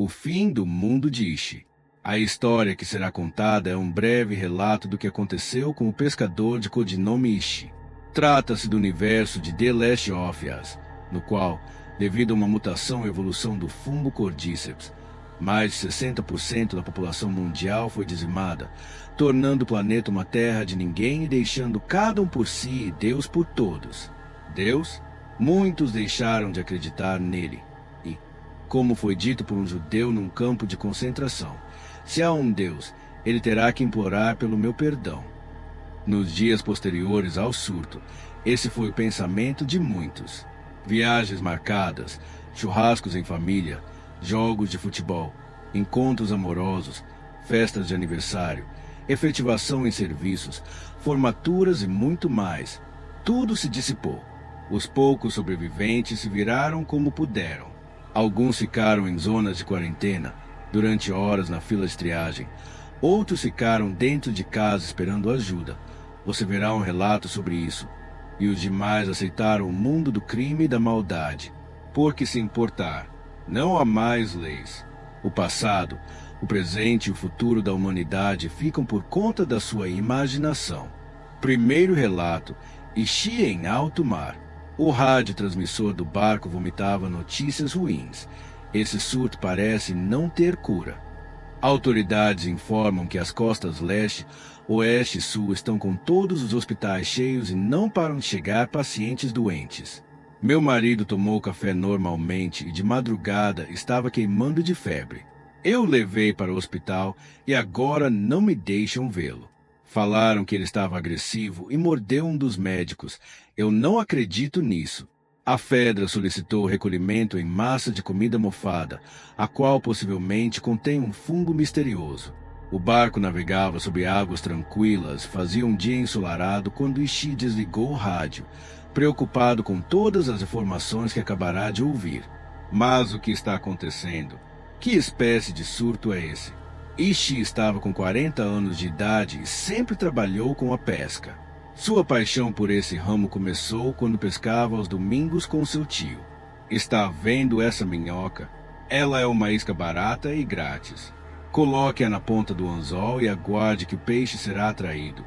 O fim do mundo de Ishi. A história que será contada é um breve relato do que aconteceu com o pescador de codinome Ishi. Trata-se do universo de The Last of Us, no qual, devido a uma mutação e evolução do fungo Cordyceps, mais de 60% da população mundial foi dizimada, tornando o planeta uma terra de ninguém e deixando cada um por si e Deus por todos. Deus? Muitos deixaram de acreditar nele. E, como foi dito por um judeu num campo de concentração, se há um Deus, ele terá que implorar pelo meu perdão. Nos dias posteriores ao surto, esse foi o pensamento de muitos. Viagens marcadas, churrascos em família, jogos de futebol, encontros amorosos, festas de aniversário, efetivação em serviços, formaturas e muito mais. Tudo se dissipou. Os poucos sobreviventes se viraram como puderam. Alguns ficaram em zonas de quarentena, durante horas na fila de triagem. Outros ficaram dentro de casa esperando ajuda. Você verá um relato sobre isso. E os demais aceitaram o mundo do crime e da maldade. Por que se importar? Não há mais leis. O passado, o presente e o futuro da humanidade ficam por conta da sua imaginação. Primeiro relato: Ishi em alto mar. O radiotransmissor do barco vomitava notícias ruins. Esse surto parece não ter cura. Autoridades informam que as costas leste, oeste e sul estão com todos os hospitais cheios e não param de chegar pacientes doentes. Meu marido tomou café normalmente e de madrugada estava queimando de febre. Eu o levei para o hospital e agora não me deixam vê-lo. Falaram que ele estava agressivo e mordeu um dos médicos. Eu não acredito nisso. A Fedra solicitou o recolhimento em massa de comida mofada, a qual possivelmente contém um fungo misterioso. O barco navegava sobre águas tranquilas, fazia um dia ensolarado quando Ishi desligou o rádio, preocupado com todas as informações que acabará de ouvir. Mas o que está acontecendo? Que espécie de surto é esse? Ishi estava com 40 anos de idade e sempre trabalhou com a pesca. Sua paixão por esse ramo começou quando pescava aos domingos com seu tio. Está vendo essa minhoca? Ela é uma isca barata e grátis. Coloque-a na ponta do anzol e aguarde que o peixe será atraído,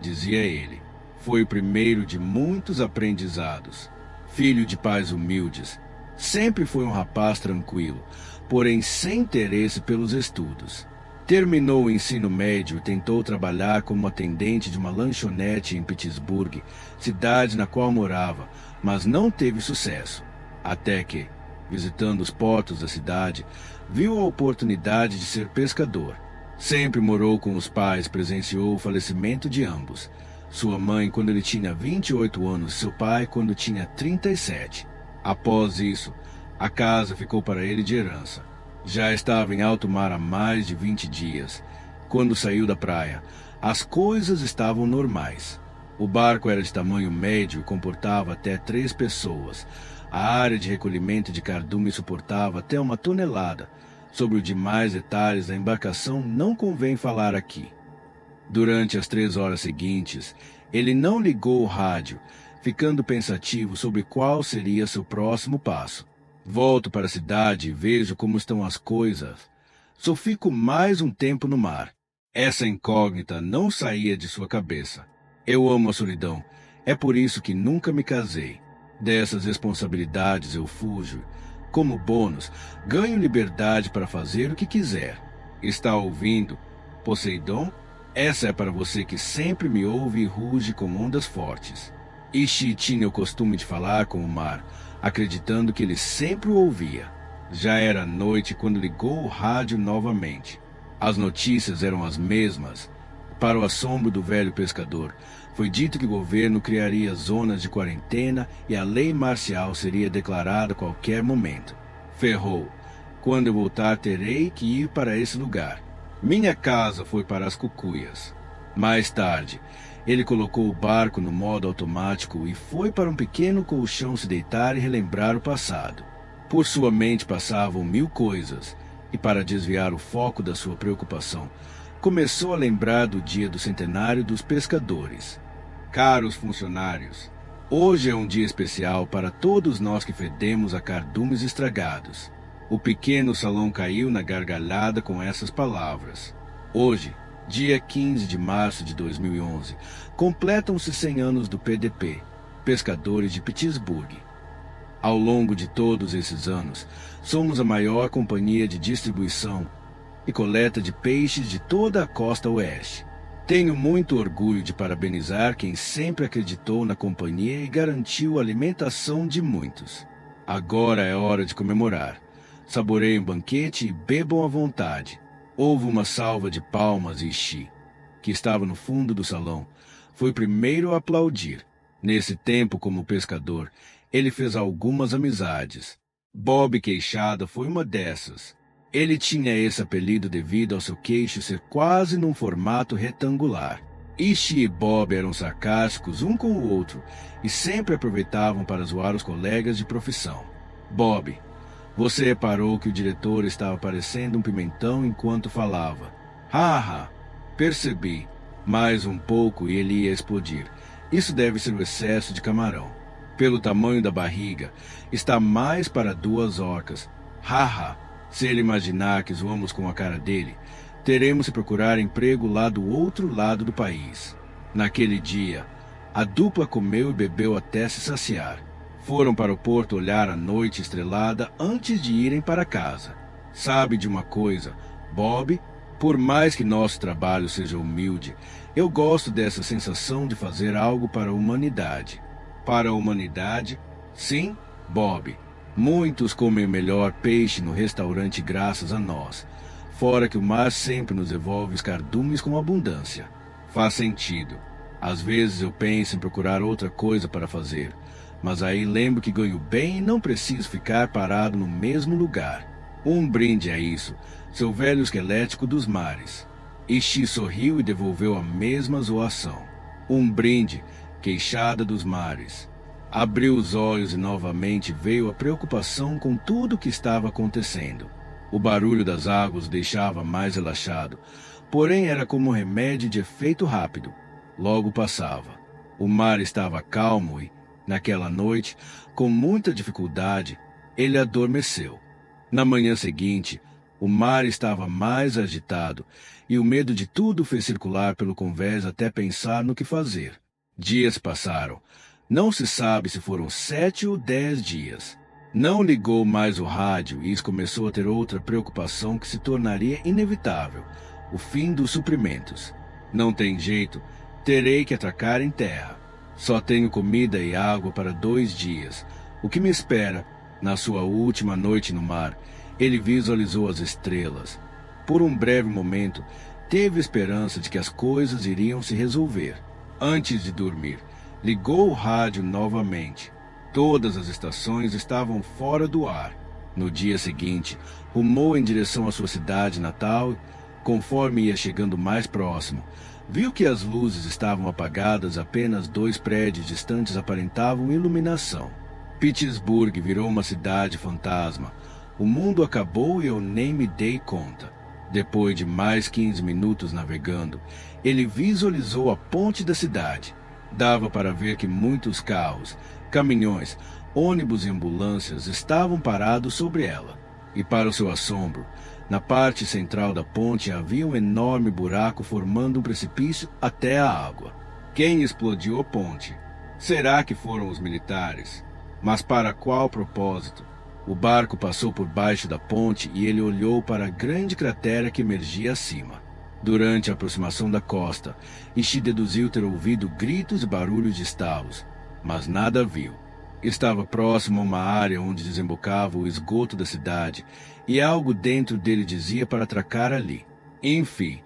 dizia ele. Foi o primeiro de muitos aprendizados. Filho de pais humildes, sempre foi um rapaz tranquilo, porém sem interesse pelos estudos. Terminou o ensino médio e tentou trabalhar como atendente de uma lanchonete em Pittsburgh, cidade na qual morava, mas não teve sucesso. Até que, visitando os portos da cidade, viu a oportunidade de ser pescador. Sempre morou com os pais, presenciou o falecimento de ambos. Sua mãe quando ele tinha 28 anos, seu pai quando tinha 37. Após isso, a casa ficou para ele de herança. Já estava em alto mar há mais de 20 dias. Quando saiu da praia, as coisas estavam normais. O barco era de tamanho médio e comportava até 3 pessoas. A área de recolhimento de cardume suportava até 1 tonelada. Sobre os demais detalhes da embarcação não convém falar aqui. Durante as 3 horas seguintes, ele não ligou o rádio, ficando pensativo sobre qual seria seu próximo passo. Volto para a cidade e vejo como estão as coisas. Só fico mais um tempo no mar. Essa incógnita não saía de sua cabeça. Eu amo a solidão. É por isso que nunca me casei. Dessas responsabilidades eu fujo. Como bônus, ganho liberdade para fazer o que quiser. Está ouvindo? Poseidon? Essa é para você que sempre me ouve e ruge com ondas fortes. Ishi tinha o costume de falar com o mar, acreditando que ele sempre o ouvia. Já era noite quando ligou o rádio novamente. As notícias eram as mesmas. Para o assombro do velho pescador, foi dito que o governo criaria zonas de quarentena e a lei marcial seria declarada a qualquer momento. Ferrou. Quando eu voltar, terei que ir para esse lugar. Minha casa foi para as cucuias. Mais tarde, ele colocou o barco no modo automático e foi para um pequeno colchão se deitar e relembrar o passado. Por sua mente passavam 1000 coisas, e para desviar o foco da sua preocupação, começou a lembrar do dia do centenário dos pescadores. Caros funcionários, hoje é um dia especial para todos nós que fedemos a cardumes estragados. O pequeno salão caiu na gargalhada com essas palavras. Hoje, dia 15 de março de 2011, completam-se 100 anos do PDP, Pescadores de Pittsburgh. Ao longo de todos esses anos, somos a maior companhia de distribuição e coleta de peixes de toda a costa oeste. Tenho muito orgulho de parabenizar quem sempre acreditou na companhia e garantiu a alimentação de muitos. Agora é hora de comemorar. Saboreiem um banquete e bebam à vontade. Houve uma salva de palmas e Xi, que estava no fundo do salão, foi o primeiro a aplaudir. Nesse tempo como pescador, ele fez algumas amizades. Bob Queixada foi uma dessas. Ele tinha esse apelido devido ao seu queixo ser quase num formato retangular. Ishi e Bob eram sarcásticos um com o outro e sempre aproveitavam para zoar os colegas de profissão. Bob, você reparou que o diretor estava parecendo um pimentão enquanto falava. Haha, percebi. Mais um pouco e ele ia explodir. Isso deve ser o excesso de camarão. Pelo tamanho da barriga, está mais para 2 orcas. Haha, se ele imaginar que zoamos com a cara dele, teremos que procurar emprego lá do outro lado do país. Naquele dia, a dupla comeu e bebeu até se saciar. Foram para o porto olhar a noite estrelada antes de irem para casa. Sabe de uma coisa, Bob? Por mais que nosso trabalho seja humilde, eu gosto dessa sensação de fazer algo para a humanidade. Para a humanidade? Sim, Bob. Muitos comem o melhor peixe no restaurante graças a nós. Fora que o mar sempre nos devolve os cardumes com abundância. Faz sentido. Às vezes eu penso em procurar outra coisa para fazer, mas aí lembro que ganho bem e não preciso ficar parado no mesmo lugar. Um brinde a isso, seu velho esquelético dos mares. Ishi sorriu e devolveu a mesma zoação. Um brinde, Queixada dos mares. Abriu os olhos e novamente veio a preocupação com tudo o que estava acontecendo. O barulho das águas o deixava mais relaxado, porém era como um remédio de efeito rápido. Logo passava. O mar estava calmo e, naquela noite, com muita dificuldade, ele adormeceu. Na manhã seguinte, o mar estava mais agitado e o medo de tudo fez circular pelo convés até pensar no que fazer. Dias passaram. Não se sabe se foram 7 ou 10 dias. Não ligou mais o rádio e começou a ter outra preocupação que se tornaria inevitável: o fim dos suprimentos. Não tem jeito, terei que atracar em terra. Só tenho comida e água para 2 dias. O que me espera? Na sua última noite no mar, ele visualizou as estrelas. Por um breve momento, teve esperança de que as coisas iriam se resolver. Antes de dormir, ligou o rádio novamente. Todas as estações estavam fora do ar. No dia seguinte, rumou em direção à sua cidade natal e, conforme ia chegando mais próximo, viu que as luzes estavam apagadas, apenas 2 prédios distantes aparentavam iluminação. Pittsburgh virou uma cidade fantasma. O mundo acabou e eu nem me dei conta. Depois de mais 15 minutos navegando, ele visualizou a ponte da cidade. Dava para ver que muitos carros, caminhões, ônibus e ambulâncias estavam parados sobre ela. E para o seu assombro, na parte central da ponte havia um enorme buraco formando um precipício até a água. Quem explodiu a ponte? Será que foram os militares? Mas para qual propósito? O barco passou por baixo da ponte e ele olhou para a grande cratera que emergia acima. Durante a aproximação da costa, Ishi deduziu ter ouvido gritos e barulhos de estalos, mas nada viu. Estava próximo a uma área onde desembocava o esgoto da cidade e algo dentro dele dizia para atracar ali. Enfim,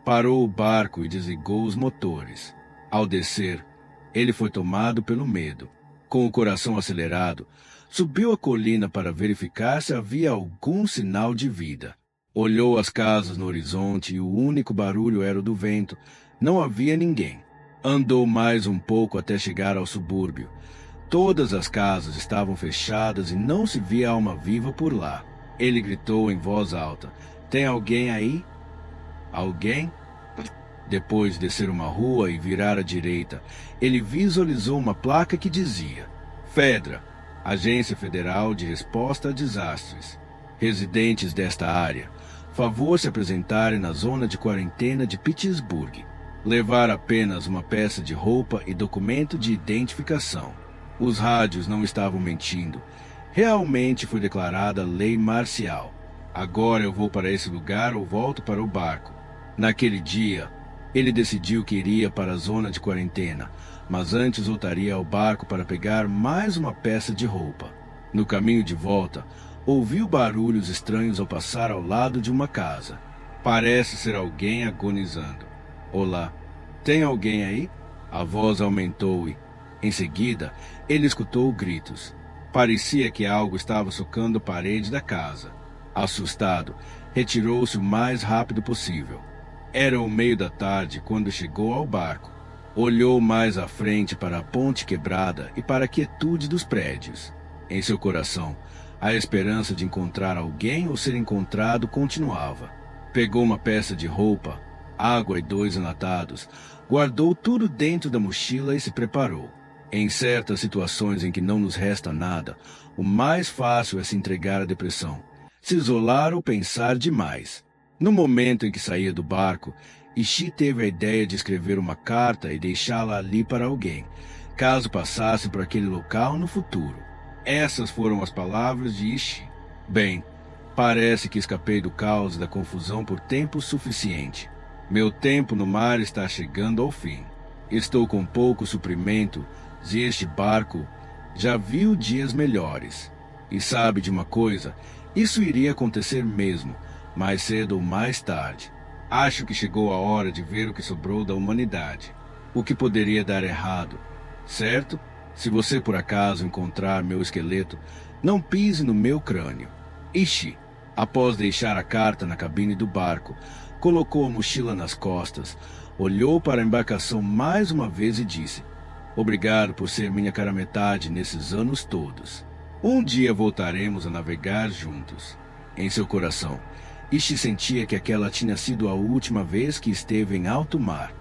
parou o barco e desligou os motores. Ao descer, ele foi tomado pelo medo. Com o coração acelerado, subiu a colina para verificar se havia algum sinal de vida. Olhou as casas no horizonte e o único barulho era o do vento. Não havia ninguém. Andou mais um pouco até chegar ao subúrbio. Todas as casas estavam fechadas e não se via alma viva por lá. Ele gritou em voz alta: "Tem alguém aí? Alguém?" Depois de descer uma rua e virar à direita, ele visualizou uma placa que dizia: FEDRA, Agência Federal de Resposta a Desastres. Residentes desta área, favor se apresentarem na zona de quarentena de Pittsburgh. Levar apenas uma peça de roupa e documento de identificação. Os rádios não estavam mentindo. Realmente foi declarada lei marcial. Agora eu vou para esse lugar ou volto para o barco. Naquele dia, ele decidiu que iria para a zona de quarentena, mas antes voltaria ao barco para pegar mais uma peça de roupa. No caminho de volta, ouviu barulhos estranhos ao passar ao lado de uma casa. Parece ser alguém agonizando. Olá, tem alguém aí? A voz aumentou e, em seguida, ele escutou gritos. Parecia que algo estava socando a parede da casa. Assustado, retirou-se o mais rápido possível. Era o meio da tarde quando chegou ao barco. Olhou mais à frente para a ponte quebrada e para a quietude dos prédios. Em seu coração, a esperança de encontrar alguém ou ser encontrado continuava. Pegou uma peça de roupa, água e 2 enlatados, guardou tudo dentro da mochila e se preparou. Em certas situações em que não nos resta nada, o mais fácil é se entregar à depressão, se isolar ou pensar demais. No momento em que saía do barco, Ishi teve a ideia de escrever uma carta e deixá-la ali para alguém, caso passasse por aquele local no futuro. Essas foram as palavras de Ishi. Bem, parece que escapei do caos e da confusão por tempo suficiente. Meu tempo no mar está chegando ao fim. Estou com pouco suprimento e este barco já viu dias melhores. E sabe de uma coisa? Isso iria acontecer mesmo, mais cedo ou mais tarde. Acho que chegou a hora de ver o que sobrou da humanidade. O que poderia dar errado, certo? Se você por acaso encontrar meu esqueleto, não pise no meu crânio. Ishi, após deixar a carta na cabine do barco, colocou a mochila nas costas, olhou para a embarcação mais uma vez e disse: obrigado por ser minha cara metade nesses anos todos. Um dia voltaremos a navegar juntos. Em seu coração, Ishi sentia que aquela tinha sido a última vez que esteve em alto mar.